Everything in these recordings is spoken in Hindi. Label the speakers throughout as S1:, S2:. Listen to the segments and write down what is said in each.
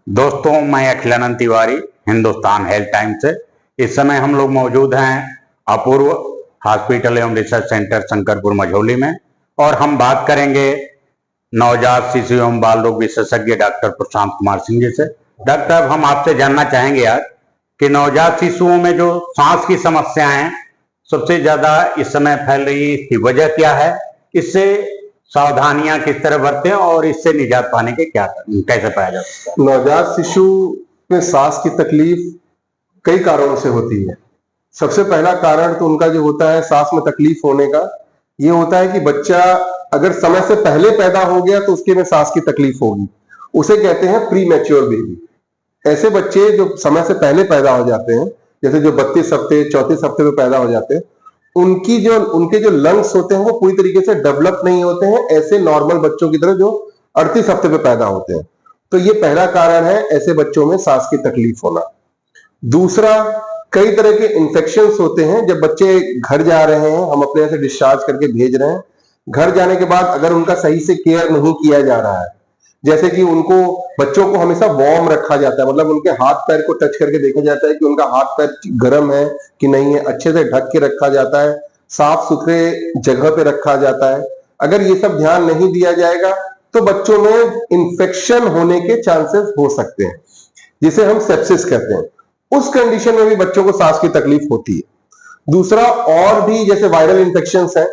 S1: दोस्तों, मैं अखिलानंद तिवारी हिंदुस्तान हेल्थ टाइम से। इस समय हम लोग मौजूद हैं अपूर्व हॉस्पिटल एवं रिसर्च सेंटर शंकरपुर मझौली में, और हम बात करेंगे नवजात शिशु एवं बाल रोग विशेषज्ञ डॉक्टर प्रशांत कुमार सिंह जी से। डॉक्टर, हम आपसे जानना चाहेंगे आज कि नवजात शिशुओं में जो सांस की समस्याएं हैं सबसे ज्यादा इस समय फैल रही है, इसकी वजह क्या है, इससे सावधानियां किस तरह बरतें और इससे निजात पाने के क्या कैसे पाया जा सकता है?
S2: नवजात शिशु में सांस की तकलीफ कई कारणों से होती है। सबसे पहला कारण तो उनका जो होता है सांस में तकलीफ होने का, ये होता है कि बच्चा अगर समय से पहले पैदा हो गया तो उसके में सांस की तकलीफ होगी। उसे कहते हैं प्री मैच्योर बेबी। ऐसे बच्चे जो समय से पहले पैदा हो जाते हैं, जैसे जो 32 हफ्ते 34 हफ्ते में पैदा हो जाते हैं, उनके जो लंग्स होते हैं वो पूरी तरीके से डेवलप नहीं होते हैं ऐसे नॉर्मल बच्चों की तरह जो 38 हफ्ते पे पैदा होते हैं। तो ये पहला कारण है ऐसे बच्चों में सांस की तकलीफ होना। दूसरा, कई तरह के इन्फेक्शंस होते हैं। जब बच्चे घर जा रहे हैं, हम अपने यहाँ से डिस्चार्ज करके भेज रहे हैं, घर जाने के बाद अगर उनका सही से केयर नहीं किया जा रहा है, जैसे कि बच्चों को हमेशा वार्म रखा जाता है, मतलब उनके हाथ पैर को टच करके देखा जाता है कि उनका हाथ पैर गर्म है कि नहीं है, अच्छे से ढक के रखा जाता है, साफ सुथरे जगह पे रखा जाता है। अगर ये सब ध्यान नहीं दिया जाएगा तो बच्चों में इंफेक्शन होने के चांसेस हो सकते हैं, जिसे हम सेप्सिस कहते हैं। उस कंडीशन में भी बच्चों को सांस की तकलीफ होती है। दूसरा, और भी जैसे वायरल इंफेक्शंस हैं,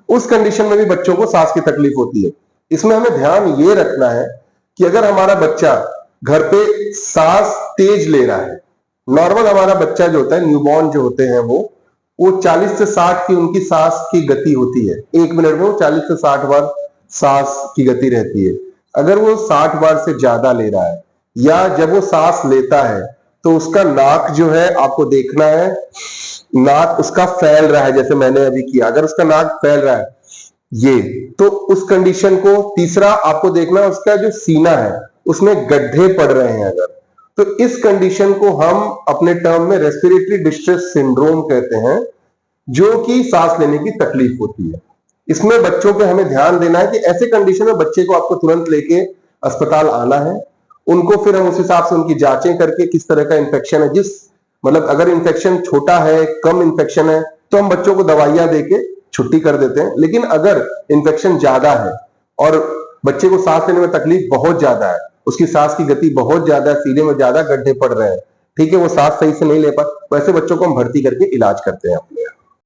S2: उस कंडीशन में भी बच्चों को सांस की तकलीफ होती है। इसमें हमें ध्यान ये रखना है कि अगर हमारा बच्चा घर पे सांस तेज ले रहा है, नॉर्मल हमारा बच्चा जो होता है, न्यूबॉर्न जो होते हैं, वो 40 से 60 की उनकी सांस की गति होती है। 1 मिनट में वो 40 से 60 बार सांस की गति रहती है। अगर वो 60 बार से ज्यादा ले रहा है, या जब वो सांस लेता है तो उसका नाक जो है, आपको देखना है, नाक उसका फैल रहा है, जैसे मैंने अभी किया। अगर उसका नाक फैल रहा है ये, तो उस कंडीशन को, तीसरा आपको देखना है उसका जो सीना है उसमें गड्ढे पड़ रहे हैं अगर, तो इस कंडीशन को हम अपने टर्म में रेस्पिरेटरी डिस्ट्रेस सिंड्रोम कहते हैं, जो कि सांस लेने की तकलीफ होती है। इसमें बच्चों पे हमें ध्यान देना है कि ऐसे कंडीशन में बच्चे को आपको तुरंत लेके अस्पताल आना है। उनको फिर हम उस हिसाब से उनकी जांचें करके किस तरह का इंफेक्शन है, मतलब अगर इंफेक्शन छोटा है, कम इंफेक्शन है, तो हम बच्चों को दवाइयां देके छुट्टी कर देते हैं। लेकिन अगर इंफेक्शन ज्यादा है और बच्चे को सांस लेने में तकलीफ बहुत ज्यादा है, उसकी सांस की गति बहुत ज्यादा है, सीने में ज्यादा गड्ढे पड़ रहे हैं, ठीक है, वो सांस सही से नहीं ले पा, वैसे बच्चों को हम भर्ती करके इलाज करते हैं अपने यहाँ।